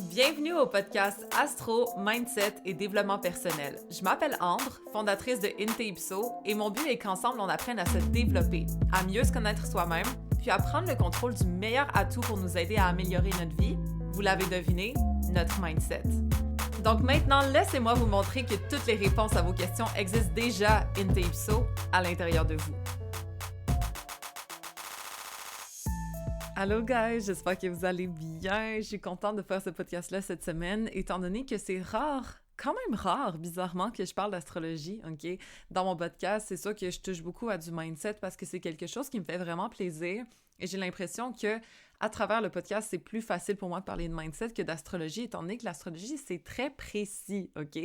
Bienvenue au podcast Astro, Mindset et Développement personnel. Je m'appelle Ambre, fondatrice de Inte Ipso, et mon but est qu'ensemble on apprenne à se développer, à mieux se connaître soi-même, puis à prendre le contrôle du meilleur atout pour nous aider à améliorer notre vie. Vous l'avez deviné, notre mindset. Donc maintenant, laissez-moi vous montrer que toutes les réponses à vos questions existent déjà Inte Ipso à l'intérieur de vous. Allô guys, j'espère que vous allez bien. Je suis contente de faire ce podcast-là cette semaine, étant donné que c'est rare, quand même rare, bizarrement, que je parle d'astrologie, ok? Dans mon podcast, c'est sûr que je touche beaucoup à du mindset parce que c'est quelque chose qui me fait vraiment plaisir et j'ai l'impression que à travers le podcast, c'est plus facile pour moi de parler de mindset que d'astrologie, étant donné que l'astrologie, c'est très précis, ok?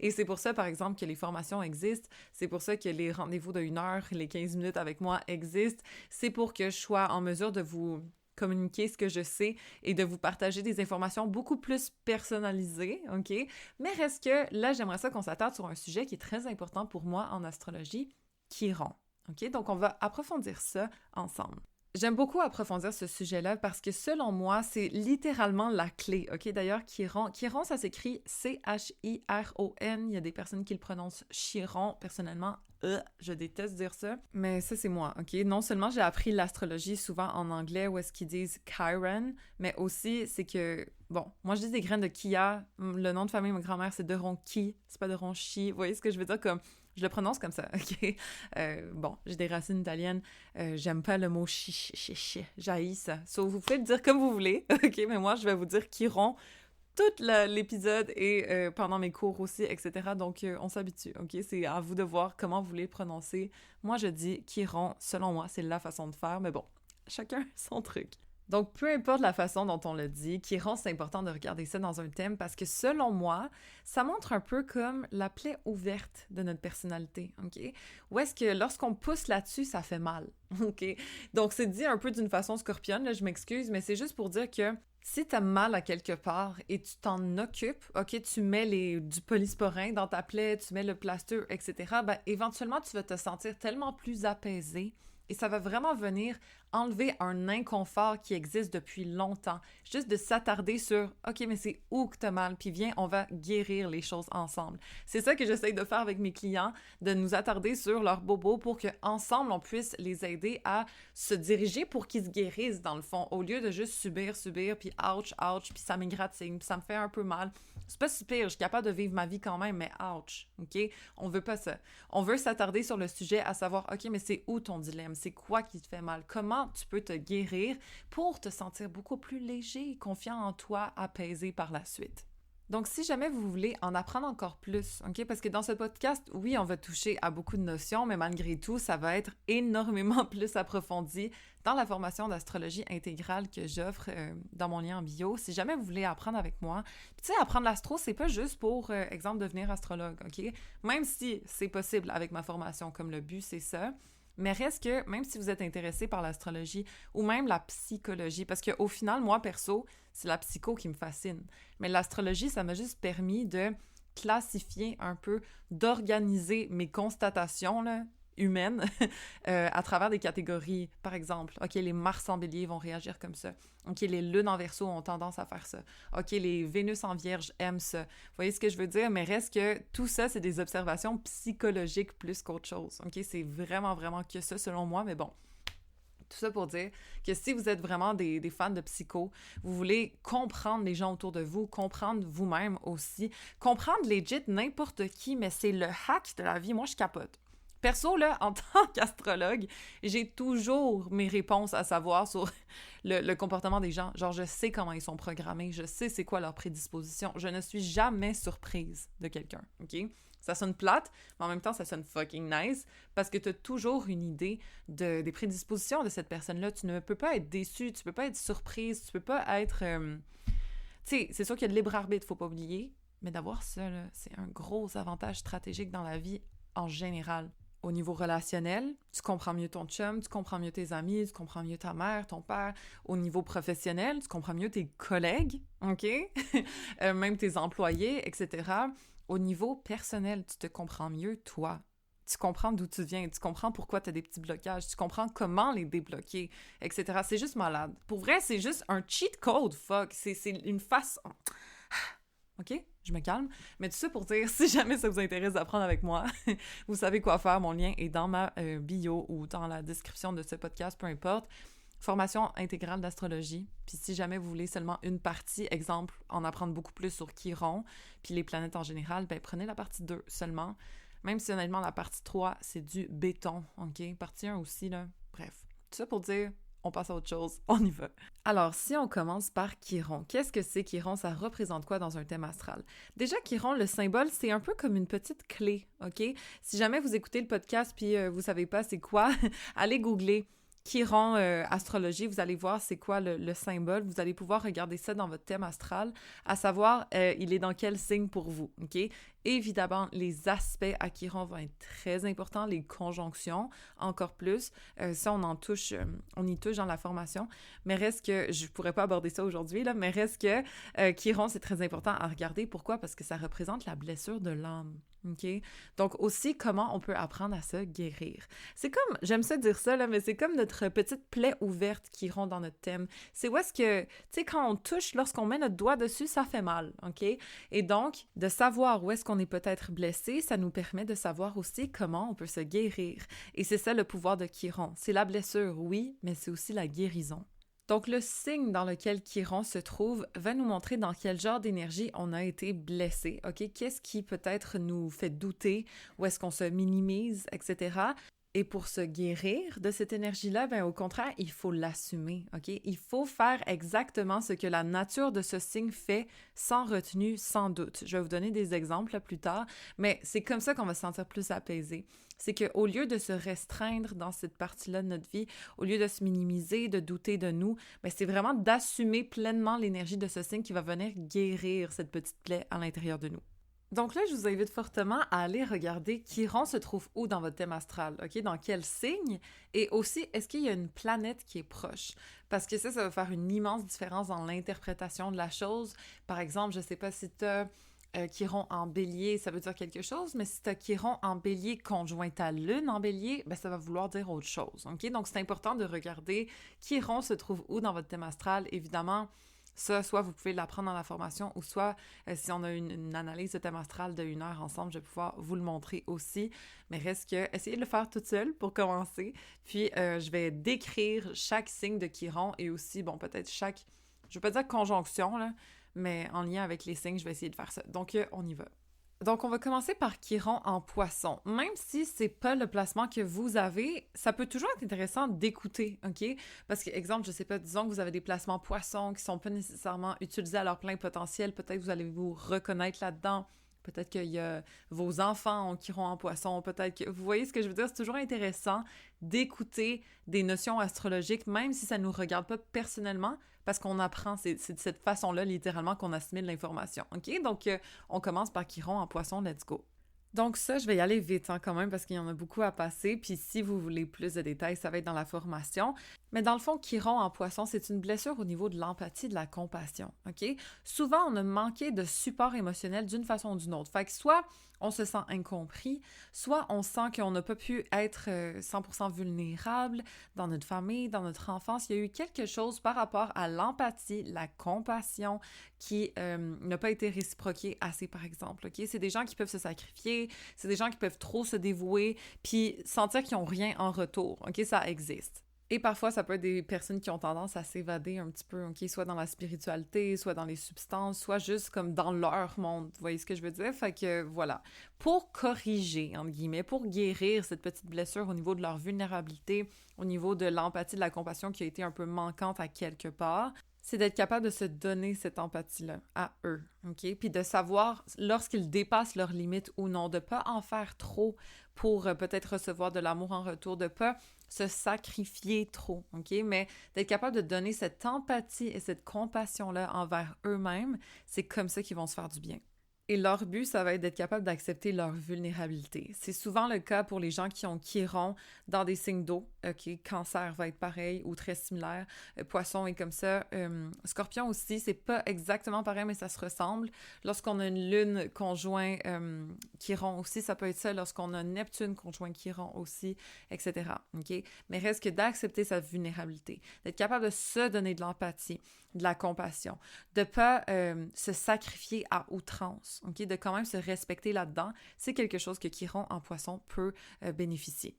Et c'est pour ça, par exemple, que les formations existent, c'est pour ça que les rendez-vous de 1 heure, les 15 minutes avec moi existent, c'est pour que je sois en mesure de vous communiquer ce que je sais et de vous partager des informations beaucoup plus personnalisées, ok? Mais reste que là, j'aimerais ça qu'on s'attarde sur un sujet qui est très important pour moi en astrologie, Chiron, ok? Donc, on va approfondir ça ensemble. J'aime beaucoup approfondir ce sujet-là parce que selon moi, c'est littéralement la clé, ok? D'ailleurs, Chiron, ça s'écrit C-H-I-R-O-N. Il y a des personnes qui le prononcent Chiron. Personnellement, je déteste dire ça, mais ça, c'est moi, ok? Non seulement j'ai appris l'astrologie souvent en anglais où est-ce qu'ils disent Chiron, mais aussi, c'est que, bon, moi, je dis des graines de Kia. Le nom de famille de ma grand-mère, c'est de Ronqui. C'est pas de Ronchi. Vous voyez ce que je veux dire? Comme je le prononce comme ça, ok? Bon, j'ai des racines italiennes. J'aime pas le mot j'haïs ça. So, vous pouvez le dire comme vous voulez, ok? Mais moi, je vais vous dire Chiron tout l'épisode et pendant mes cours aussi, etc. Donc, on s'habitue, ok? C'est à vous de voir comment vous voulez le prononcer. Moi, je dis Chiron. Selon moi, c'est la façon de faire, mais bon, chacun son truc. Donc, peu importe la façon dont on le dit, Chiron, c'est important de regarder ça dans un thème parce que selon moi, ça montre un peu comme la plaie ouverte de notre personnalité, ok? Où est-ce que lorsqu'on pousse là-dessus, ça fait mal, ok? Donc, c'est dit un peu d'une façon scorpionne, là, je m'excuse, mais c'est juste pour dire que si t'as mal à quelque part et tu t'en occupes, ok, tu mets du polysporin dans ta plaie, tu mets le plaster, etc., ben éventuellement, tu vas te sentir tellement plus apaisé et ça va vraiment venir enlever un inconfort qui existe depuis longtemps. Juste de s'attarder sur « OK, mais c'est où que t'as mal? Puis viens, on va guérir les choses ensemble. » C'est ça que j'essaye de faire avec mes clients, de nous attarder sur leurs bobos pour qu'ensemble, on puisse les aider à se diriger pour qu'ils se guérissent, dans le fond, au lieu de juste subir, puis ouch, puis ça m'égratigne, puis ça me fait un peu mal. C'est pas si pire, je suis capable de vivre ma vie quand même, mais ouch, OK? On veut pas ça. On veut s'attarder sur le sujet, à savoir « OK, mais c'est où ton dilemme? C'est quoi qui te fait mal? Comment tu peux te guérir pour te sentir beaucoup plus léger, confiant en toi, apaisé par la suite. » Donc, si jamais vous voulez en apprendre encore plus, ok, parce que dans ce podcast, oui, on va toucher à beaucoup de notions, mais malgré tout, ça va être énormément plus approfondi dans la formation d'astrologie intégrale que j'offre dans mon lien en bio. Si jamais vous voulez apprendre avec moi, tu sais, apprendre l'astro, c'est pas juste pour, exemple, devenir astrologue, ok? Même si c'est possible avec ma formation, comme le but, c'est ça. Mais reste que, même si vous êtes intéressé par l'astrologie ou même la psychologie, parce qu'au final, moi, perso, c'est la psycho qui me fascine. Mais l'astrologie, ça m'a juste permis de classifier un peu, d'organiser mes constatations, là, humaines à travers des catégories. Par exemple, OK, les Mars en bélier vont réagir comme ça. OK, les lunes en verseau ont tendance à faire ça. OK, les Vénus en vierge aiment ça. Vous voyez ce que je veux dire? Mais reste que tout ça, c'est des observations psychologiques plus qu'autre chose. OK, c'est vraiment, vraiment que ça selon moi, mais bon. Tout ça pour dire que si vous êtes vraiment des fans de psycho, vous voulez comprendre les gens autour de vous, comprendre vous-même aussi, comprendre legit n'importe qui, mais c'est le hack de la vie. Moi, je capote. Perso, là, en tant qu'astrologue, j'ai toujours mes réponses à savoir sur le comportement des gens. Genre, je sais comment ils sont programmés, je sais c'est quoi leur prédisposition. Je ne suis jamais surprise de quelqu'un, OK? Ça sonne plate, mais en même temps, ça sonne fucking nice parce que tu as toujours une idée des prédispositions de cette personne-là. Tu ne peux pas être déçu, tu peux pas être surprise, tu peux pas être... Tu sais, c'est sûr qu'il y a de libre arbitre, faut pas oublier, mais d'avoir ça, là, c'est un gros avantage stratégique dans la vie en général. Au niveau relationnel, tu comprends mieux ton chum, tu comprends mieux tes amis, tu comprends mieux ta mère, ton père. Au niveau professionnel, tu comprends mieux tes collègues, OK? Même tes employés, etc. Au niveau personnel, tu te comprends mieux toi. Tu comprends d'où tu viens, tu comprends pourquoi tu as des petits blocages, tu comprends comment les débloquer, etc. C'est juste malade. Pour vrai, c'est juste un cheat code, fuck. C'est une façon... OK? Je me calme. Mais tout ça pour dire, si jamais ça vous intéresse d'apprendre avec moi, vous savez quoi faire. Mon lien est dans ma bio ou dans la description de ce podcast, peu importe. Formation intégrale d'astrologie. Puis si jamais vous voulez seulement une partie, exemple, en apprendre beaucoup plus sur Chiron, puis les planètes en général, ben prenez la partie 2 seulement. Même si honnêtement, la partie 3, c'est du béton, OK? Partie 1 aussi, là. Bref. Tout ça pour dire, on passe à autre chose, on y va. Alors, si on commence par Chiron, qu'est-ce que c'est Chiron? Ça représente quoi dans un thème astral? Déjà, Chiron, le symbole, c'est un peu comme une petite clé, OK? Si jamais vous écoutez le podcast puis vous savez pas c'est quoi, allez googler Chiron astrologie, vous allez voir c'est quoi le symbole, vous allez pouvoir regarder ça dans votre thème astral, à savoir il est dans quel signe pour vous, OK? Évidemment, les aspects à Chiron vont être très importants, les conjonctions encore plus, ça on y touche dans la formation, mais reste que, je pourrais pas aborder ça aujourd'hui, là, mais reste que Chiron c'est très important à regarder, pourquoi? Parce que ça représente la blessure de l'âme. OK? Donc aussi, comment on peut apprendre à se guérir. C'est comme, j'aime ça dire ça, là, mais c'est comme notre petite plaie ouverte qui rentre dans notre thème. C'est où est-ce que, tu sais, quand on touche, lorsqu'on met notre doigt dessus, ça fait mal, OK? Et donc, de savoir où est-ce qu'on est peut-être blessé, ça nous permet de savoir aussi comment on peut se guérir. Et c'est ça le pouvoir de Chiron. C'est la blessure, oui, mais c'est aussi la guérison. Donc, le signe dans lequel Chiron se trouve va nous montrer dans quel genre d'énergie on a été blessé, OK? Qu'est-ce qui peut-être nous fait douter, où est-ce qu'on se minimise, etc. Et pour se guérir de cette énergie-là, ben au contraire, il faut l'assumer, OK? Il faut faire exactement ce que la nature de ce signe fait, sans retenue, sans doute. Je vais vous donner des exemples là, plus tard, mais c'est comme ça qu'on va se sentir plus apaisé. C'est qu'au lieu de se restreindre dans cette partie-là de notre vie, au lieu de se minimiser, de douter de nous, ben c'est vraiment d'assumer pleinement l'énergie de ce signe qui va venir guérir cette petite plaie à l'intérieur de nous. Donc là, je vous invite fortement à aller regarder Chiron se trouve où dans votre thème astral, OK? Dans quel signe? Et aussi, est-ce qu'il y a une planète qui est proche? Parce que ça va faire une immense différence dans l'interprétation de la chose. Par exemple, je sais pas si tu as Chiron en bélier, ça veut dire quelque chose, mais si tu as Chiron en bélier conjoint à lune en bélier, ben ça va vouloir dire autre chose, OK? Donc, c'est important de regarder Chiron se trouve où dans votre thème astral. Évidemment, ça, soit vous pouvez l'apprendre dans la formation, ou soit, si on a une analyse de thème astral de 1 heure ensemble, je vais pouvoir vous le montrer aussi. Mais reste que, essayez de le faire toute seule pour commencer. Puis, je vais décrire chaque signe de Chiron et aussi, bon, peut-être chaque, je ne veux pas dire conjonction, là, mais en lien avec les signes, je vais essayer de faire ça. Donc, on y va. Donc, on va commencer par Chiron en poisson. Même si c'est pas le placement que vous avez, ça peut toujours être intéressant d'écouter, OK? Parce que, exemple, je sais pas, disons que vous avez des placements poissons qui sont pas nécessairement utilisés à leur plein potentiel, peut-être que vous allez vous reconnaître là-dedans. Peut-être qu'il y a vos enfants qui iront en poisson, peut-être que... Vous voyez ce que je veux dire? C'est toujours intéressant d'écouter des notions astrologiques, même si ça ne nous regarde pas personnellement, parce qu'on apprend, c'est de cette façon-là, littéralement, qu'on assimile l'information. OK? Donc, on commence par Chiron en poisson, let's go. Donc ça, je vais y aller vite quand même parce qu'il y en a beaucoup à passer. Puis si vous voulez plus de détails, ça va être dans la formation. Mais dans le fond, Chiron en poisson, c'est une blessure au niveau de l'empathie, de la compassion, OK? Souvent, on a manqué de support émotionnel d'une façon ou d'une autre. Fait que soit on se sent incompris, soit on sent qu'on n'a pas pu être 100% vulnérable dans notre famille, dans notre enfance. Il y a eu quelque chose par rapport à l'empathie, la compassion qui n'a pas été réciproquée assez, par exemple, OK? C'est des gens qui peuvent se sacrifier, c'est des gens qui peuvent trop se dévouer, puis sentir qu'ils n'ont rien en retour, OK? Ça existe. Et parfois, ça peut être des personnes qui ont tendance à s'évader un petit peu, OK? Soit dans la spiritualité, soit dans les substances, soit juste comme dans leur monde. Vous voyez ce que je veux dire? Fait que, voilà. Pour corriger, entre guillemets, pour guérir cette petite blessure au niveau de leur vulnérabilité, au niveau de l'empathie, de la compassion qui a été un peu manquante à quelque part, c'est d'être capable de se donner cette empathie-là à eux, OK? Puis de savoir, lorsqu'ils dépassent leurs limites ou non, de pas en faire trop pour peut-être recevoir de l'amour en retour, de pas se sacrifier trop, OK? Mais d'être capable de donner cette empathie et cette compassion-là envers eux-mêmes, c'est comme ça qu'ils vont se faire du bien. Et leur but, ça va être d'être capable d'accepter leur vulnérabilité. C'est souvent le cas pour les gens qui ont Chiron dans des signes d'eau. OK, Cancer va être pareil ou très similaire. Poisson est comme ça. Scorpion aussi, c'est pas exactement pareil, mais ça se ressemble. Lorsqu'on a une lune conjoint Chiron aussi, ça peut être ça. Lorsqu'on a Neptune conjoint Chiron aussi, etc. OK? Mais reste que d'accepter sa vulnérabilité, d'être capable de se donner de l'empathie, de la compassion, de ne pas se sacrifier à outrance, okay? De quand même se respecter là-dedans, c'est quelque chose que Chiron en Poisson peut bénéficier.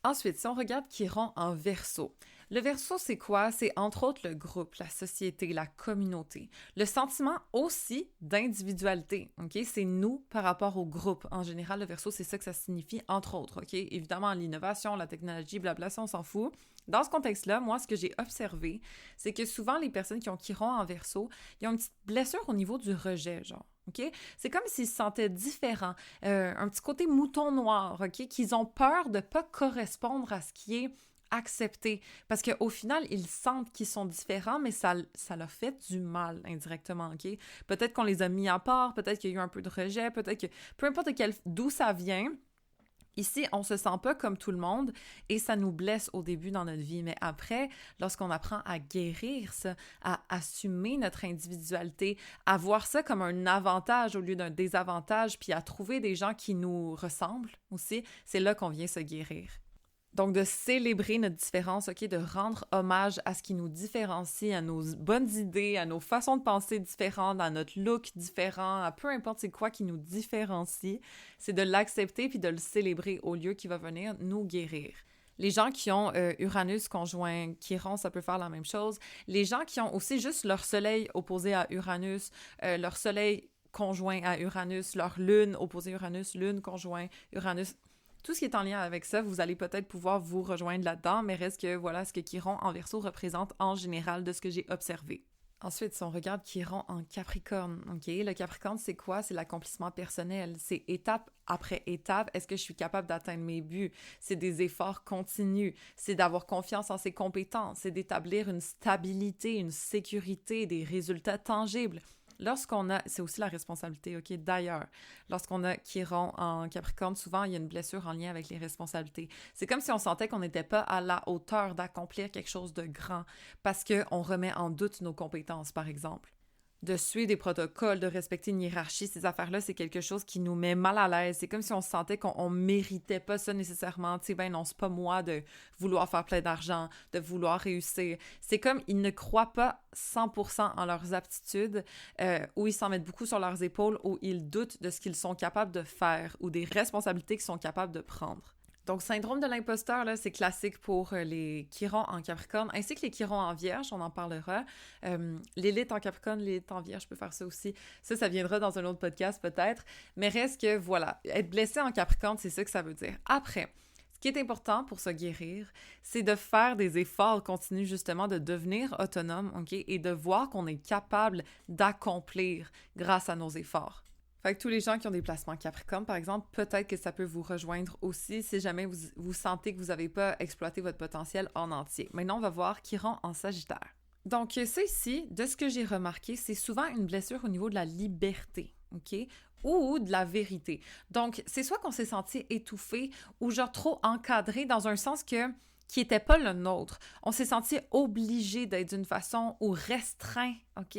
Ensuite, si on regarde Chiron en Verseau, le Verseau, c'est quoi? C'est entre autres le groupe, la société, la communauté. Le sentiment aussi d'individualité, OK? C'est nous par rapport au groupe. En général, le Verseau, c'est ça que ça signifie, entre autres, OK? Évidemment, l'innovation, la technologie, blabla, ça, on s'en fout. Dans ce contexte-là, moi, ce que j'ai observé, c'est que souvent, les personnes qui ont Chiron en Verseau, ils ont une petite blessure au niveau du rejet, genre. OK? C'est comme s'ils se sentaient différents, un petit côté mouton noir, OK? Qu'ils ont peur de ne pas correspondre à ce qui est accepté. Parce qu'au final, ils sentent qu'ils sont différents, mais ça leur fait du mal indirectement, OK? Peut-être qu'on les a mis à part, peut-être qu'il y a eu un peu de rejet, peut-être que... Peu importe d'où ça vient, ici, on se sent pas comme tout le monde et ça nous blesse au début dans notre vie. Mais après, lorsqu'on apprend à guérir ça, à assumer notre individualité, à voir ça comme un avantage au lieu d'un désavantage, puis à trouver des gens qui nous ressemblent aussi, c'est là qu'on vient se guérir. Donc, de célébrer notre différence, OK, de rendre hommage à ce qui nous différencie, à nos bonnes idées, à nos façons de penser différentes, à notre look différent, à peu importe c'est quoi qui nous différencie, c'est de l'accepter puis de le célébrer au lieu qu'il va venir nous guérir. Les gens qui ont Uranus conjoint Chiron, ça peut faire la même chose. Les gens qui ont aussi juste leur soleil opposé à Uranus, leur soleil conjoint à Uranus, leur lune opposée à Uranus, lune conjoint Uranus. Tout ce qui est en lien avec ça, vous allez peut-être pouvoir vous rejoindre là-dedans, mais reste que voilà ce que Chiron en Verseau représente en général de ce que j'ai observé. Ensuite, si on regarde Chiron en Capricorne, OK? Le Capricorne, c'est quoi? C'est l'accomplissement personnel. C'est étape après étape, est-ce que je suis capable d'atteindre mes buts? C'est des efforts continus. C'est d'avoir confiance en ses compétences. C'est d'établir une stabilité, une sécurité, des résultats tangibles. Lorsqu'on a, c'est aussi la responsabilité, OK? D'ailleurs, lorsqu'on a Chiron en Capricorne, souvent, il y a une blessure en lien avec les responsabilités. C'est comme si on sentait qu'on n'était pas à la hauteur d'accomplir quelque chose de grand parce qu'on remet en doute nos compétences, par exemple. De suivre des protocoles, de respecter une hiérarchie, ces affaires-là, c'est quelque chose qui nous met mal à l'aise. C'est comme si on se sentait qu'on méritait pas ça nécessairement. Tu sais, ben non, c'est pas moi de vouloir faire plein d'argent, de vouloir réussir. C'est comme ils ne croient pas 100% en leurs aptitudes, ou ils s'en mettent beaucoup sur leurs épaules, ou ils doutent de ce qu'ils sont capables de faire, ou des responsabilités qu'ils sont capables de prendre. Donc, syndrome de l'imposteur, là, c'est classique pour les Chirons en Capricorne, ainsi que les Chirons en Vierge, on en parlera. L'élite en Capricorne, l'élite en Vierge, je peux faire ça aussi. Ça viendra dans un autre podcast peut-être. Mais reste que, voilà, être blessé en Capricorne, c'est ça que ça veut dire. Après, ce qui est important pour se guérir, c'est de faire des efforts continus, justement, de devenir autonome, OK, et de voir qu'on est capable d'accomplir grâce à nos efforts. Fait que tous les gens qui ont des placements Capricorne, par exemple, peut-être que ça peut vous rejoindre aussi si jamais vous sentez que vous n'avez pas exploité votre potentiel en entier. Maintenant, on va voir Chiron en Sagittaire. Donc, ça ici, de ce que j'ai remarqué, c'est souvent une blessure au niveau de la liberté, OK? Ou de la vérité. Donc, c'est soit qu'on s'est senti étouffé ou genre trop encadré dans un sens que qui n'était pas le nôtre. On s'est senti obligé d'être d'une façon ou restreint, OK?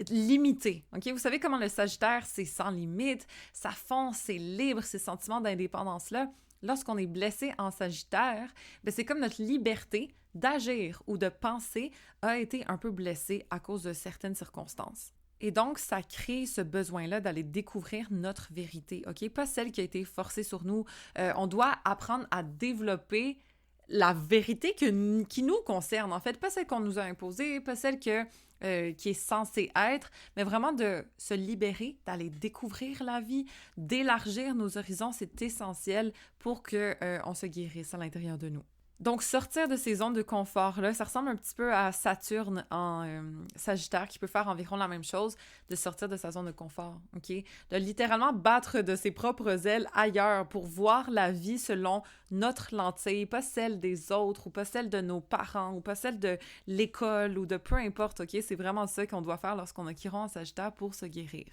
Limité, OK? Vous savez comment le Sagittaire, c'est sans limite, ça fonce, c'est libre, ces sentiments d'indépendance-là. Lorsqu'on est blessé en Sagittaire, ben c'est comme notre liberté d'agir ou de penser a été un peu blessée à cause de certaines circonstances. Et donc, ça crée ce besoin-là d'aller découvrir notre vérité, OK? Pas celle qui a été forcée sur nous. On doit apprendre à développer la vérité qui nous concerne, en fait. Pas celle qu'on nous a imposée, pas celle qui est censée être, mais vraiment de se libérer, d'aller découvrir la vie, d'élargir nos horizons, c'est essentiel pour qu'on se guérisse à l'intérieur de nous. Donc, sortir de ces zones de confort-là, ça ressemble un petit peu à Saturne en Sagittaire qui peut faire environ la même chose, de sortir de sa zone de confort, OK? De littéralement battre de ses propres ailes ailleurs pour voir la vie selon notre lentille, pas celle des autres ou pas celle de nos parents ou pas celle de l'école ou de peu importe, OK? C'est vraiment ça qu'on doit faire lorsqu'on a Chiron en Sagittaire pour se guérir.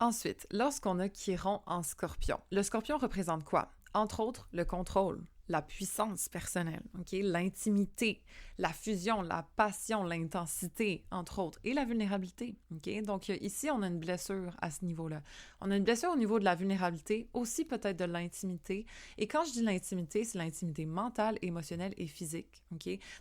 Ensuite, lorsqu'on a Chiron en Scorpion, le Scorpion représente quoi? Entre autres, le contrôle, la puissance personnelle, l'intimité, la fusion, la passion, l'intensité, entre autres, et la vulnérabilité. Donc ici, on a une blessure à ce niveau-là. On a une blessure au niveau de la vulnérabilité, aussi peut-être de l'intimité. Et quand je dis l'intimité, c'est l'intimité mentale, émotionnelle et physique.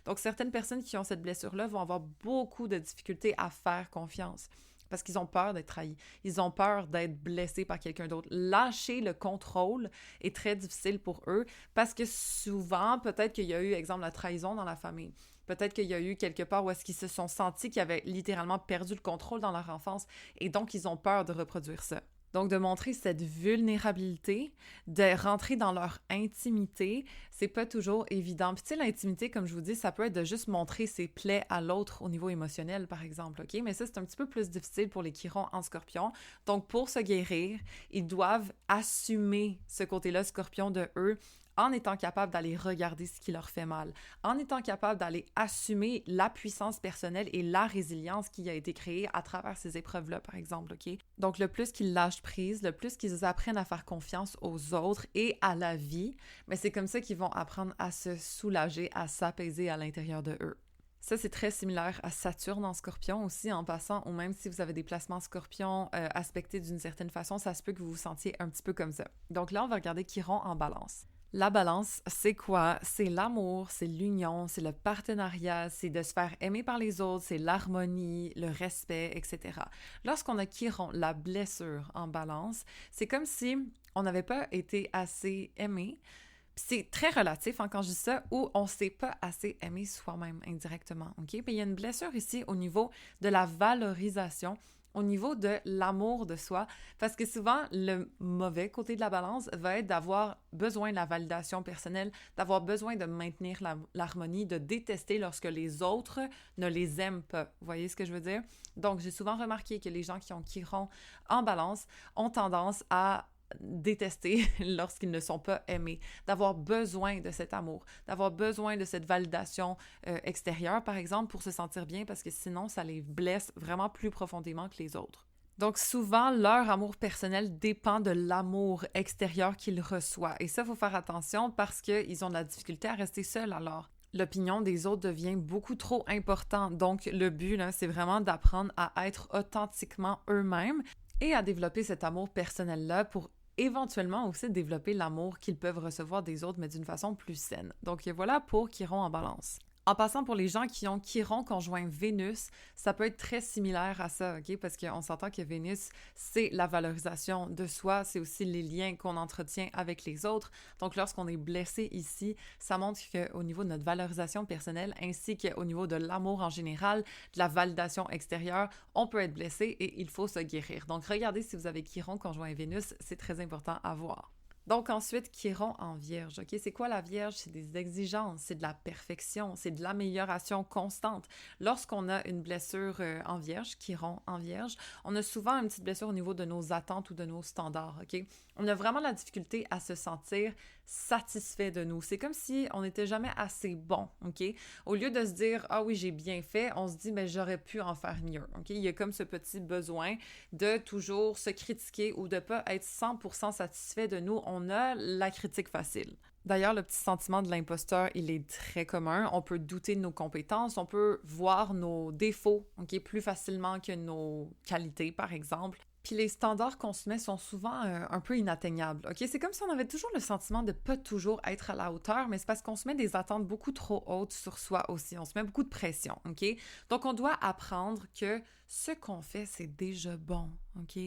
Donc certaines personnes qui ont cette blessure-là vont avoir beaucoup de difficultés à faire confiance. Parce qu'ils ont peur d'être trahis. Ils ont peur d'être blessés par quelqu'un d'autre. Lâcher le contrôle est très difficile pour eux parce que souvent, peut-être qu'il y a eu, exemple, la trahison dans la famille. Peut-être qu'il y a eu quelque part où est-ce qu'ils se sont sentis qu'ils avaient littéralement perdu le contrôle dans leur enfance et donc ils ont peur de reproduire ça. Donc, de montrer cette vulnérabilité, de rentrer dans leur intimité, c'est pas toujours évident. Puis tu sais, l'intimité, comme je vous dis, ça peut être de juste montrer ses plaies à l'autre au niveau émotionnel, par exemple, OK? Mais ça, c'est un petit peu plus difficile pour les Chirons en Scorpion. Donc, pour se guérir, ils doivent assumer ce côté-là, Scorpion, de eux, en étant capable d'aller regarder ce qui leur fait mal, en étant capable d'aller assumer la puissance personnelle et la résilience qui a été créée à travers ces épreuves-là, par exemple, OK? Donc, le plus qu'ils lâchent prise, le plus qu'ils apprennent à faire confiance aux autres et à la vie, mais c'est comme ça qu'ils vont apprendre à se soulager, à s'apaiser à l'intérieur de eux. Ça, c'est très similaire à Saturne en Scorpion aussi, en passant, ou même si vous avez des placements Scorpion aspectés d'une certaine façon, ça se peut que vous vous sentiez un petit peu comme ça. Donc là, on va regarder Chiron en Balance. La balance, c'est quoi? C'est l'amour, c'est l'union, c'est le partenariat, c'est de se faire aimer par les autres, c'est l'harmonie, le respect, etc. Lorsqu'on a Chiron, la blessure en balance, c'est comme si on n'avait pas été assez aimé. C'est très relatif quand je dis ça, ou on ne s'est pas assez aimé soi-même indirectement. Puis il y a une blessure ici au niveau de la valorisation, au niveau de l'amour de soi, parce que souvent, le mauvais côté de la balance va être d'avoir besoin de la validation personnelle, d'avoir besoin de maintenir l'harmonie, de détester lorsque les autres ne les aiment pas. Vous voyez ce que je veux dire? Donc, j'ai souvent remarqué que les gens qui ont Chiron en balance ont tendance à détester lorsqu'ils ne sont pas aimés, d'avoir besoin de cet amour, d'avoir besoin de cette validation extérieure, par exemple, pour se sentir bien, parce que sinon, ça les blesse vraiment plus profondément que les autres. Donc, souvent, leur amour personnel dépend de l'amour extérieur qu'ils reçoivent. Et ça, il faut faire attention parce qu'ils ont de la difficulté à rester seuls alors. L'opinion des autres devient beaucoup trop importante. Donc, le but, là, c'est vraiment d'apprendre à être authentiquement eux-mêmes et à développer cet amour personnel-là pour éventuellement aussi développer l'amour qu'ils peuvent recevoir des autres, mais d'une façon plus saine. Donc voilà pour Chiron en balance. En passant, pour les gens qui ont Chiron conjoint Vénus, ça peut être très similaire à ça, OK? Parce qu'on s'entend que Vénus, c'est la valorisation de soi, c'est aussi les liens qu'on entretient avec les autres. Donc, lorsqu'on est blessé ici, ça montre qu'au niveau de notre valorisation personnelle, ainsi qu'au niveau de l'amour en général, de la validation extérieure, on peut être blessé et il faut se guérir. Donc, regardez si vous avez Chiron conjoint Vénus, c'est très important à voir. Donc ensuite, Chiron en Vierge, OK? C'est quoi la Vierge? C'est des exigences, c'est de la perfection, c'est de l'amélioration constante. Lorsqu'on a une blessure en Vierge, Chiron en Vierge, on a souvent une petite blessure au niveau de nos attentes ou de nos standards, OK? On a vraiment la difficulté à se sentir satisfait de nous. C'est comme si on n'était jamais assez bon, OK? Au lieu de se dire « Ah oui, j'ai bien fait », on se dit « Mais j'aurais pu en faire mieux », OK? Il y a comme ce petit besoin de toujours se critiquer ou de pas être 100% satisfait de nous. On a la critique facile. D'ailleurs, le petit sentiment de l'imposteur, il est très commun. On peut douter de nos compétences, on peut voir nos défauts, OK, plus facilement que nos qualités, par exemple. Puis les standards qu'on se met sont souvent un peu inatteignables, OK? C'est comme si on avait toujours le sentiment de pas toujours être à la hauteur, mais c'est parce qu'on se met des attentes beaucoup trop hautes sur soi aussi. On se met beaucoup de pression, OK? Donc, on doit apprendre que ce qu'on fait, c'est déjà bon, OK?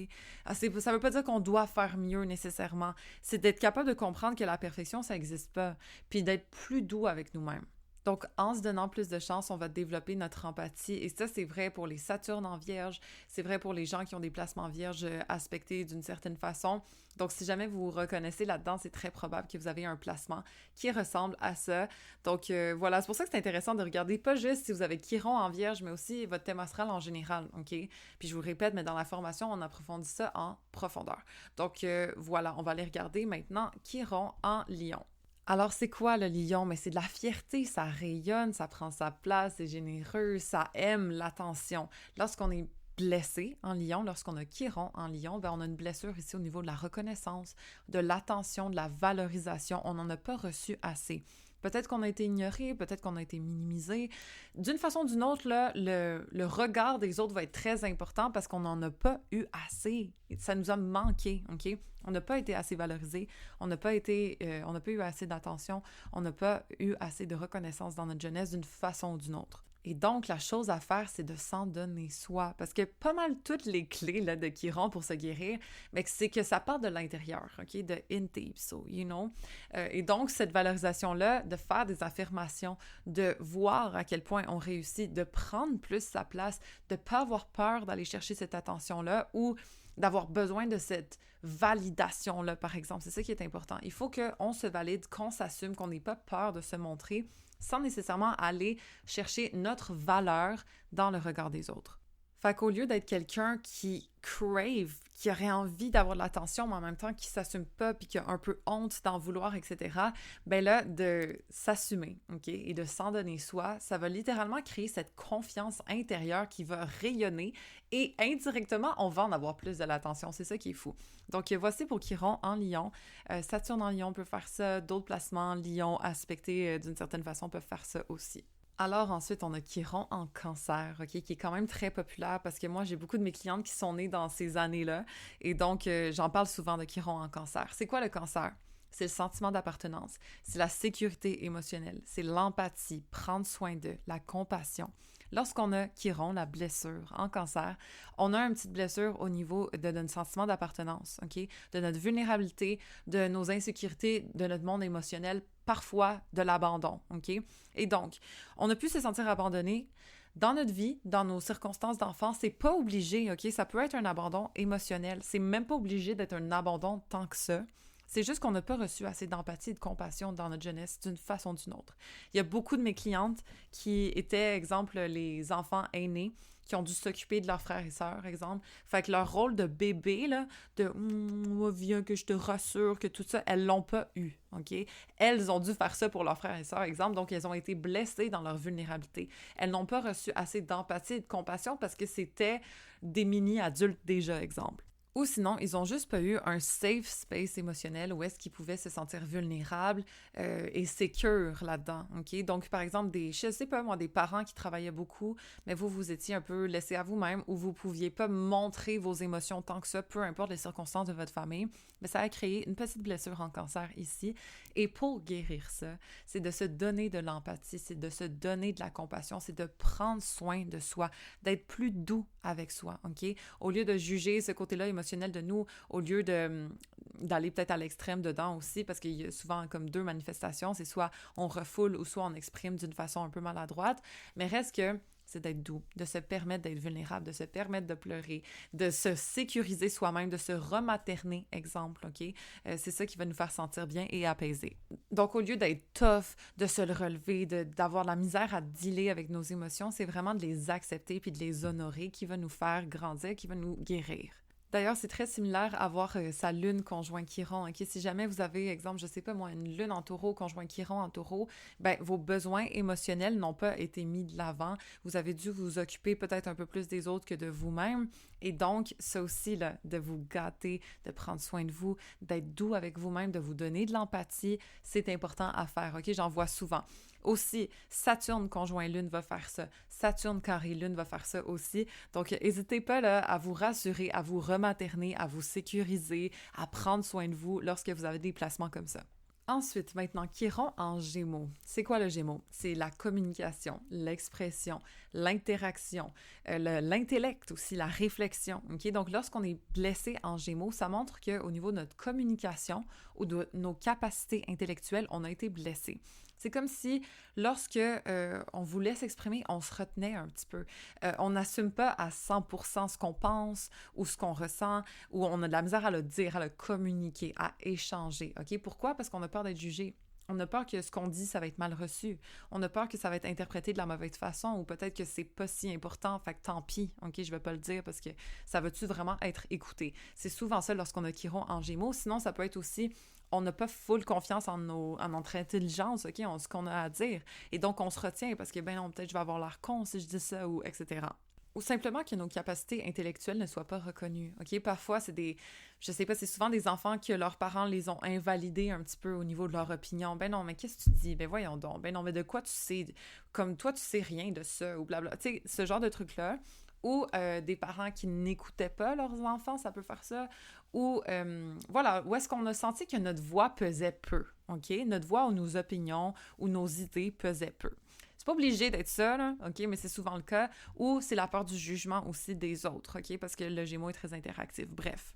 Ça veut pas dire qu'on doit faire mieux nécessairement. C'est d'être capable de comprendre que la perfection, ça n'existe pas, puis d'être plus doux avec nous-mêmes. Donc, en se donnant plus de chance, on va développer notre empathie. Et ça, c'est vrai pour les Saturnes en Vierge, c'est vrai pour les gens qui ont des placements Vierges aspectés d'une certaine façon. Donc, si jamais vous vous reconnaissez là-dedans, c'est très probable que vous avez un placement qui ressemble à ça. Donc, voilà, c'est pour ça que c'est intéressant de regarder pas juste si vous avez Chiron en Vierge, mais aussi votre thème astral en général, OK? Puis, je vous répète, mais dans la formation, on approfondit ça en profondeur. Donc, voilà, on va aller regarder maintenant Chiron en Lion. Alors, c'est quoi le lion? Mais c'est de la fierté, ça rayonne, ça prend sa place, c'est généreux, ça aime l'attention. Lorsqu'on est blessé en lion, lorsqu'on a Chiron en lion, ben on a une blessure ici au niveau de la reconnaissance, de l'attention, de la valorisation. On n'en a pas reçu assez. Peut-être qu'on a été ignoré, peut-être qu'on a été minimisé. D'une façon ou d'une autre, là, le regard des autres va être très important parce qu'on n'en a pas eu assez. Ça nous a manqué, OK? On n'a pas été assez valorisé, on n'a pas eu assez d'attention, on n'a pas eu assez de reconnaissance dans notre jeunesse d'une façon ou d'une autre. Et donc, la chose à faire, c'est de s'en donner soi. Parce que pas mal toutes les clés là, de Chiron pour se guérir, mais c'est que ça part de l'intérieur, OK? De in deep, so, you know? Et donc, cette valorisation-là, de faire des affirmations, de voir à quel point on réussit, de prendre plus sa place, de ne pas avoir peur d'aller chercher cette attention-là ou d'avoir besoin de cette validation-là, par exemple. C'est ça qui est important. Il faut qu'on se valide, qu'on s'assume, qu'on n'ait pas peur de se montrer, sans nécessairement aller chercher notre valeur dans le regard des autres. Fait qu'au lieu d'être quelqu'un qui crave, qui aurait envie d'avoir de l'attention, mais en même temps qui s'assume pas puis qui a un peu honte d'en vouloir, etc., ben là, de s'assumer, OK, et de s'en donner soi, ça va littéralement créer cette confiance intérieure qui va rayonner et indirectement, on va en avoir plus de l'attention. C'est ça qui est fou. Donc, voici pour Chiron en Lion. Saturne en Lion peut faire ça. D'autres placements en Lion aspectés d'une certaine façon peuvent faire ça aussi. Alors ensuite, on a Chiron en Cancer, OK, qui est quand même très populaire parce que moi, j'ai beaucoup de mes clientes qui sont nées dans ces années-là et donc j'en parle souvent de Chiron en Cancer. C'est quoi le Cancer? C'est le sentiment d'appartenance, c'est la sécurité émotionnelle, c'est l'empathie, prendre soin d'eux, la compassion. Lorsqu'on a Chiron, la blessure en Cancer, on a une petite blessure au niveau de notre sentiment d'appartenance, OK? De notre vulnérabilité, de nos insécurités, de notre monde émotionnel, parfois de l'abandon, OK? Et donc, on a pu se sentir abandonné dans notre vie, dans nos circonstances d'enfance. C'est pas obligé, OK? Ça peut être un abandon émotionnel. C'est même pas obligé d'être un abandon tant que ça. C'est juste qu'on n'a pas reçu assez d'empathie et de compassion dans notre jeunesse d'une façon ou d'une autre. Il y a beaucoup de mes clientes qui étaient, exemple, les enfants aînés qui ont dû s'occuper de leurs frères et sœurs, exemple. Fait que leur rôle de bébé, là, de « viens que je te rassure », que tout ça, elles l'ont pas eu, OK? Elles ont dû faire ça pour leurs frères et sœurs, exemple, donc elles ont été blessées dans leur vulnérabilité. Elles n'ont pas reçu assez d'empathie et de compassion parce que c'était des mini-adultes déjà, exemple. Ou sinon, ils n'ont juste pas eu un safe space émotionnel où est-ce qu'ils pouvaient se sentir vulnérables et sécures là-dedans, OK? Donc, par exemple, je sais pas moi, des parents qui travaillaient beaucoup, mais vous étiez un peu laissés à vous-même ou vous pouviez pas montrer vos émotions tant que ça, peu importe les circonstances de votre famille, mais ça a créé une petite blessure en Cancer ici. Et pour guérir ça, c'est de se donner de l'empathie, c'est de se donner de la compassion, c'est de prendre soin de soi, d'être plus doux avec soi, OK? Au lieu de juger ce côté-là émotionnel de nous, au lieu d'aller peut-être à l'extrême dedans aussi, parce qu'il y a souvent comme deux manifestations, c'est soit on refoule ou soit on exprime d'une façon un peu maladroite, mais reste que c'est d'être doux, de se permettre d'être vulnérable, de se permettre de pleurer, de se sécuriser soi-même, de se rematerner, exemple, OK? C'est ça qui va nous faire sentir bien et apaiser. Donc, au lieu d'être tough, de se le relever, d'avoir la misère à dealer avec nos émotions, c'est vraiment de les accepter puis de les honorer qui va nous faire grandir, qui va nous guérir. D'ailleurs, c'est très similaire à voir sa lune conjoint Chiron. Okay? Si jamais vous avez, exemple, je sais pas moi, une lune en taureau conjoint Chiron en taureau, ben vos besoins émotionnels n'ont pas été mis de l'avant. Vous avez dû vous occuper peut-être un peu plus des autres que de vous-même. Et donc, ça aussi, là, de vous gâter, de prendre soin de vous, d'être doux avec vous-même, de vous donner de l'empathie, c'est important à faire. OK? J'en vois souvent. Aussi, Saturne conjoint Lune va faire ça. Saturne carré Lune va faire ça aussi. Donc, n'hésitez pas là, à vous rassurer, à vous rematerner, à vous sécuriser, à prendre soin de vous lorsque vous avez des placements comme ça. Ensuite, maintenant, Chiron en Gémeaux. C'est quoi le Gémeaux? C'est la communication, l'expression, l'interaction, l'intellect aussi, la réflexion. Okay? Donc, lorsqu'on est blessé en Gémeaux, ça montre qu'au niveau de notre communication ou de nos capacités intellectuelles, on a été blessé. C'est comme si, lorsque on voulait s'exprimer, on se retenait un petit peu. On n'assume pas à 100% ce qu'on pense ou ce qu'on ressent, ou on a de la misère à le dire, à le communiquer, à échanger. OK? Pourquoi? Parce qu'on a peur d'être jugé. On a peur que ce qu'on dit, ça va être mal reçu. On a peur que ça va être interprété de la mauvaise façon ou peut-être que c'est pas si important, fait que tant pis, OK, je vais pas le dire parce que ça va-tu vraiment être écouté? C'est souvent ça lorsqu'on a Chiron en Gémeaux. Sinon, ça peut être aussi on n'a pas full confiance en notre intelligence, OK, ce qu'on a à dire. Et donc, on se retient parce que, ben non, peut-être je vais avoir l'air con si je dis ça, ou etc. ou simplement que nos capacités intellectuelles ne soient pas reconnues, OK? Parfois, je sais pas, c'est souvent des enfants que leurs parents les ont invalidés un petit peu au niveau de leur opinion. Ben non, mais qu'est-ce que tu dis? Ben voyons donc. Ben non, mais de quoi tu sais? Comme toi, tu sais rien de ça, ou blabla. Tu sais, ce genre de truc-là. Ou des parents qui n'écoutaient pas leurs enfants, ça peut faire ça. Ou, voilà, où est-ce qu'on a senti que notre voix pesait peu, OK? Notre voix ou nos opinions ou nos idées pesaient peu. C'est pas obligé d'être ça, là, OK? Mais c'est souvent le cas. Ou c'est la peur du jugement aussi des autres, OK? Parce que le Gémeaux est très interactif. Bref.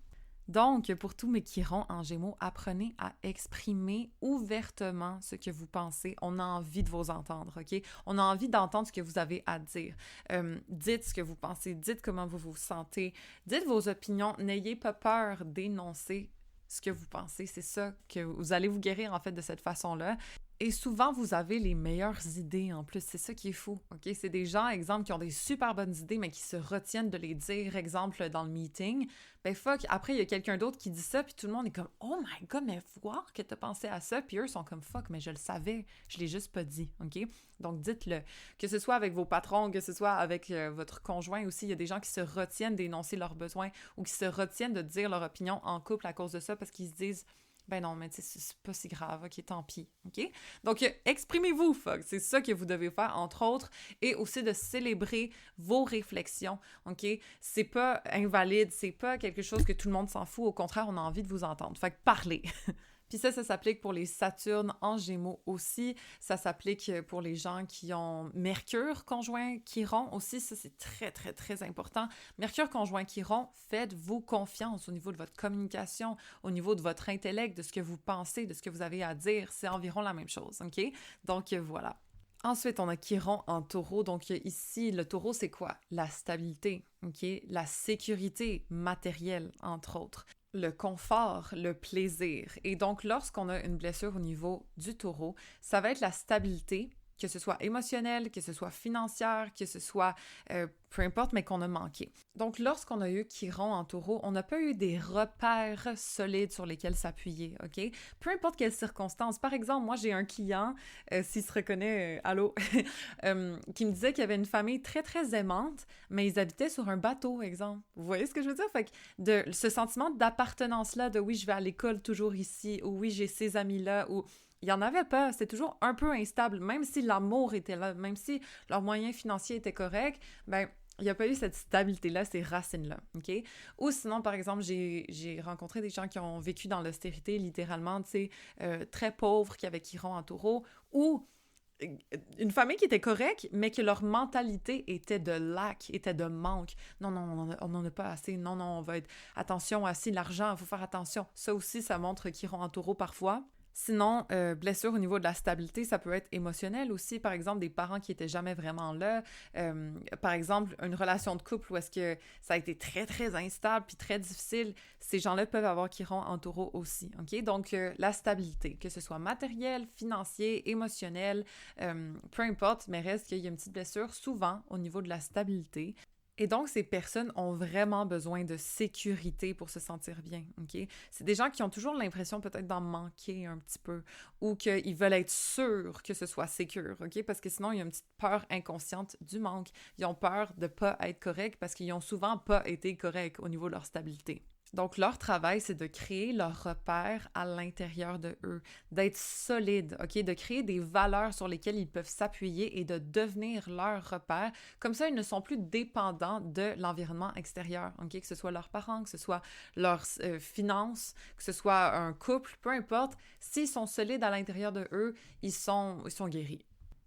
Donc, pour tous mes Chirons en Gémeaux, apprenez à exprimer ouvertement ce que vous pensez. On a envie de vous entendre, OK? On a envie d'entendre ce que vous avez à dire. Dites ce que vous pensez, dites comment vous vous sentez, dites vos opinions. N'ayez pas peur d'énoncer ce que vous pensez. C'est ça que vous allez vous guérir, en fait, de cette façon-là. Et souvent, vous avez les meilleures idées en plus. C'est ça qui est fou, OK? C'est des gens, exemple, qui ont des super bonnes idées, mais qui se retiennent de les dire, exemple, dans le meeting. Ben fuck, après, il y a quelqu'un d'autre qui dit ça, puis tout le monde est comme « Oh my God, mais voir que t'as pensé à ça! » Puis eux sont comme « Fuck, mais je le savais, je l'ai juste pas dit, OK? » Donc, dites-le. Que ce soit avec vos patrons, que ce soit avec votre conjoint aussi, il y a des gens qui se retiennent d'énoncer leurs besoins ou qui se retiennent de dire leur opinion en couple à cause de ça parce qu'ils se disent ben non, mais tu sais, c'est pas si grave, OK, tant pis, OK? Donc, exprimez-vous, fuck, c'est ça que vous devez faire, entre autres, et aussi de célébrer vos réflexions, OK? C'est pas invalide, c'est pas quelque chose que tout le monde s'en fout, au contraire, on a envie de vous entendre. Fait que parlez! Puis ça s'applique pour les Saturnes en Gémeaux aussi. Ça s'applique pour les gens qui ont Mercure conjoint Chiron aussi. Ça, c'est très, très, très important. Mercure conjoint Chiron, faites-vous confiance au niveau de votre communication, au niveau de votre intellect, de ce que vous pensez, de ce que vous avez à dire. C'est environ la même chose, OK? Donc, voilà. Ensuite, on a Chiron en Taureau. Donc ici, le Taureau, c'est quoi? La stabilité, OK? La sécurité matérielle, entre autres. Le confort, le plaisir. Et donc, lorsqu'on a une blessure au niveau du Taureau, ça va être la stabilité, que ce soit émotionnelle, que ce soit financière, que ce soit peu importe, mais qu'on a manqué. Donc, lorsqu'on a eu Chiron en Taureau, on n'a pas eu des repères solides sur lesquels s'appuyer, OK? Peu importe quelles circonstances. Par exemple, moi, j'ai un client, s'il se reconnaît, allô, qui me disait qu'il y avait une famille très, très aimante, mais ils habitaient sur un bateau, exemple. Vous voyez ce que je veux dire? Fait que de ce sentiment d'appartenance-là, de oui, je vais à l'école toujours ici, ou oui, j'ai ces amis-là, ou il n'y en avait pas, c'était toujours un peu instable, même si l'amour était là, même si leurs moyens financiers étaient corrects, ben il n'y a pas eu cette stabilité-là, ces racines-là, OK? Ou sinon, par exemple, j'ai rencontré des gens qui ont vécu dans l'austérité, littéralement, tu sais, très pauvres, qui avaient Chiron en Taureau, ou une famille qui était correcte, mais que leur mentalité était de lack, était de manque. Non, non, on n'en a pas assez. Non, non, on va être... Attention, assis, l'argent, il faut faire attention. Ça aussi, ça montre Chiron en Taureau parfois. Sinon, blessure au niveau de la stabilité, ça peut être émotionnel aussi. Par exemple, des parents qui étaient jamais vraiment là. Par exemple, une relation de couple où est-ce que ça a été très, très instable puis très difficile. Ces gens-là peuvent avoir Chiron en Taureau aussi, OK? Donc, la stabilité, que ce soit matériel, financier, émotionnel, peu importe, mais reste qu'il y a une petite blessure souvent au niveau de la stabilité. Et donc, ces personnes ont vraiment besoin de sécurité pour se sentir bien, OK? C'est des gens qui ont toujours l'impression peut-être d'en manquer un petit peu ou qu'ils veulent être sûrs que ce soit sécure, OK? Parce que sinon, il y a une petite peur inconsciente du manque. Ils ont peur de ne pas être corrects parce qu'ils n'ont souvent pas été corrects au niveau de leur stabilité. Donc, leur travail, c'est de créer leurs repères à l'intérieur de eux, d'être solides, OK? De créer des valeurs sur lesquelles ils peuvent s'appuyer et de devenir leurs repères. Comme ça, ils ne sont plus dépendants de l'environnement extérieur, OK? Que ce soit leurs parents, que ce soit leurs finances, que ce soit un couple, peu importe. S'ils sont solides à l'intérieur de eux, ils sont guéris.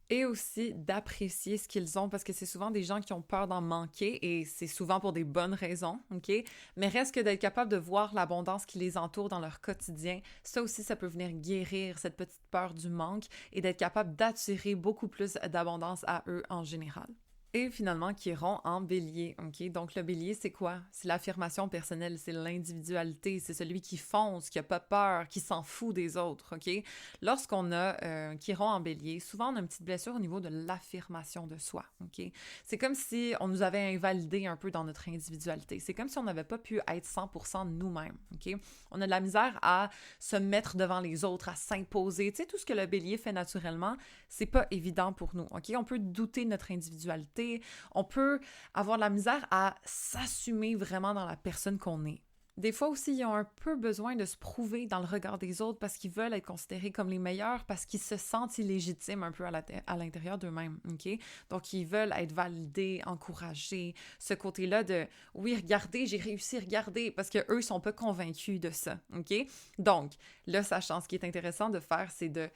Et aussi d'apprécier ce qu'ils ont, parce que c'est souvent des gens qui ont peur d'en manquer, et c'est souvent pour des bonnes raisons, OK? Mais reste que d'être capable de voir l'abondance qui les entoure dans leur quotidien, ça aussi, ça peut venir guérir cette petite peur du manque, et d'être capable d'attirer beaucoup plus d'abondance à eux en général. Et finalement, Chiron en Bélier, OK? Donc, le Bélier, c'est quoi? C'est l'affirmation personnelle, c'est l'individualité, c'est celui qui fonce, qui a pas peur, qui s'en fout des autres, OK? Lorsqu'on a Chiron en Bélier, souvent, on a une petite blessure au niveau de l'affirmation de soi, OK? C'est comme si on nous avait invalidé un peu dans notre individualité. C'est comme si on n'avait pas pu être 100% nous-mêmes, OK? On a de la misère à se mettre devant les autres, à s'imposer. Tu sais, tout ce que le Bélier fait naturellement, c'est pas évident pour nous, OK? On peut douter de notre individualité, difficulté, on peut avoir de la misère à s'assumer vraiment dans la personne qu'on est. Des fois aussi, ils ont un peu besoin de se prouver dans le regard des autres parce qu'ils veulent être considérés comme les meilleurs, parce qu'ils se sentent illégitimes un peu à l'intérieur d'eux-mêmes, OK? Donc, ils veulent être validés, encouragés, ce côté-là de « oui, regardez, j'ai réussi, regardez », parce qu'eux, ils sont pas convaincus de ça, OK? Donc, là, sachant, ce qui est intéressant de faire, c'est de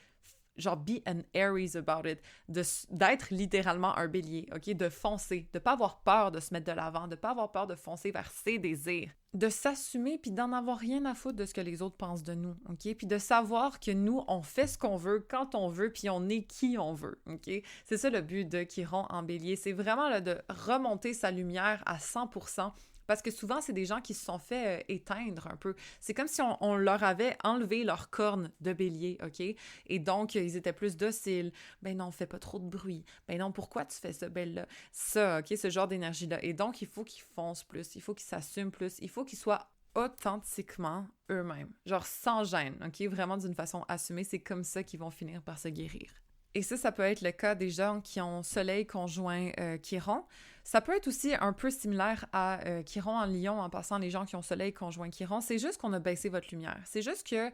genre, be an Aries about it, d'être littéralement un bélier, OK? De foncer, de pas avoir peur de se mettre de l'avant, de pas avoir peur de foncer vers ses désirs, de s'assumer puis d'en avoir rien à foutre de ce que les autres pensent de nous, OK? Puis de savoir que nous, on fait ce qu'on veut, quand on veut, puis on est qui on veut, OK? C'est ça le but de Chiron en bélier, c'est vraiment là, de remonter sa lumière à 100%. Parce que souvent, c'est des gens qui se sont fait éteindre un peu. C'est comme si on leur avait enlevé leur corne de bélier, OK? Et donc, ils étaient plus dociles. Ben non, fais pas trop de bruit. Ben non, pourquoi tu fais ça? Ben là, ça, OK? Ce genre d'énergie-là. Et donc, il faut qu'ils foncent plus. Il faut qu'ils s'assument plus. Il faut qu'ils soient authentiquement eux-mêmes. Genre sans gêne, OK? Vraiment d'une façon assumée. C'est comme ça qu'ils vont finir par se guérir. Et ça peut être le cas des gens qui ont Soleil conjoint Chiron. Ça peut être aussi un peu similaire à Chiron en Lion, en passant les gens qui ont Soleil conjoint Chiron. C'est juste qu'on a baissé votre lumière. C'est juste que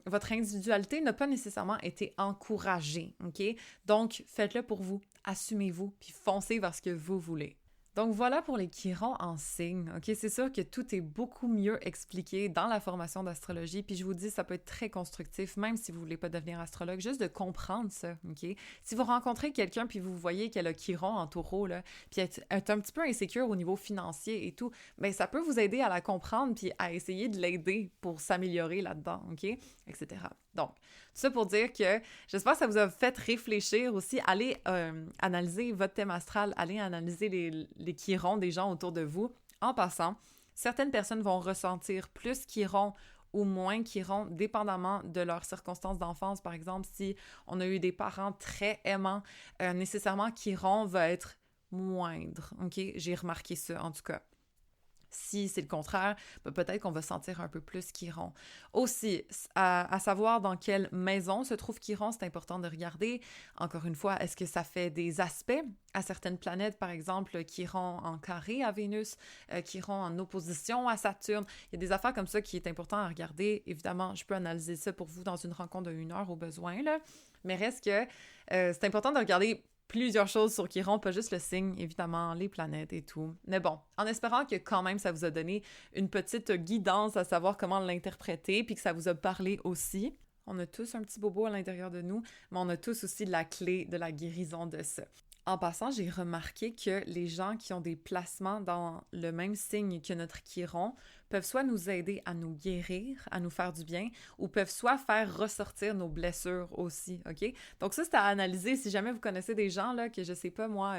votre individualité n'a pas nécessairement été encouragée, OK? Donc, faites-le pour vous, assumez-vous, puis foncez vers ce que vous voulez. Donc voilà pour les Chirons en signe, OK? C'est sûr que tout est beaucoup mieux expliqué dans la formation d'astrologie, puis je vous dis, ça peut être très constructif, même si vous voulez pas devenir astrologue, juste de comprendre ça, OK? Si vous rencontrez quelqu'un, puis vous voyez qu'elle a Chiron en taureau, là, puis elle est un petit peu insécure au niveau financier et tout, bien ça peut vous aider à la comprendre, puis à essayer de l'aider pour s'améliorer là-dedans, OK? Etc. Donc, tout ça pour dire que j'espère que ça vous a fait réfléchir aussi. Allez analyser votre thème astral, allez analyser les Chirons des gens autour de vous. En passant, certaines personnes vont ressentir plus Chiron ou moins Chiron, dépendamment de leurs circonstances d'enfance. Par exemple, si on a eu des parents très aimants, nécessairement Chiron va être moindre. OK? J'ai remarqué ça, en tout cas. Si c'est le contraire, peut-être qu'on va sentir un peu plus Chiron. Aussi, à savoir dans quelle maison se trouve Chiron, c'est important de regarder. Encore une fois, est-ce que ça fait des aspects à certaines planètes, par exemple Chiron en carré à Vénus, Chiron en opposition à Saturne. Il y a des affaires comme ça qui est important à regarder. Évidemment, je peux analyser ça pour vous dans une rencontre de 1 heure au besoin, là. Mais reste que c'est important de regarder plusieurs choses sur Chiron, pas juste le signe, évidemment, les planètes et tout. Mais bon, en espérant que quand même ça vous a donné une petite guidance à savoir comment l'interpréter, puis que ça vous a parlé aussi. On a tous un petit bobo à l'intérieur de nous, mais on a tous aussi la clé de la guérison de ça. En passant, j'ai remarqué que les gens qui ont des placements dans le même signe que notre Chiron peuvent soit nous aider à nous guérir, à nous faire du bien, ou peuvent soit faire ressortir nos blessures aussi, OK? Donc ça, c'est à analyser. Si jamais vous connaissez des gens, là, que je sais pas, moi,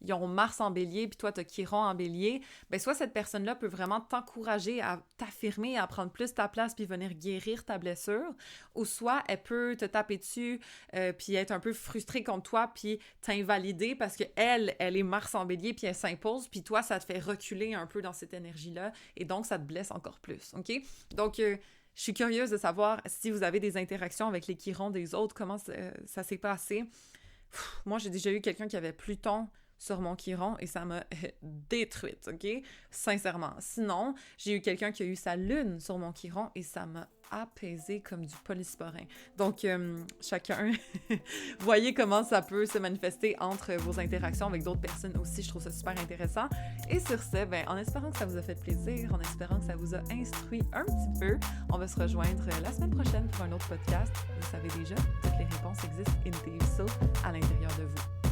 ils ont Mars en bélier, puis toi, t'as Chiron en bélier, ben soit cette personne-là peut vraiment t'encourager à t'affirmer, à prendre plus ta place, puis venir guérir ta blessure, ou soit elle peut te taper dessus, puis être un peu frustrée contre toi, puis t'invalider parce que elle est Mars en bélier, puis elle s'impose, puis toi, ça te fait reculer un peu dans cette énergie-là, et donc ça te blesse encore plus, OK? Donc, je suis curieuse de savoir si vous avez des interactions avec les Chirons des autres, comment ça s'est passé. Moi, j'ai déjà eu quelqu'un qui avait Pluton sur mon Chiron et ça m'a détruite, OK? Sincèrement. Sinon, j'ai eu quelqu'un qui a eu sa lune sur mon Chiron et ça m'a apaisé comme du polysporin. Donc, chacun, voyez comment ça peut se manifester entre vos interactions avec d'autres personnes aussi. Je trouve ça super intéressant. Et sur ce, ben, en espérant que ça vous a fait plaisir, en espérant que ça vous a instruit un petit peu, on va se rejoindre la semaine prochaine pour un autre podcast. Vous savez déjà, toutes les réponses existent in the soul à l'intérieur de vous.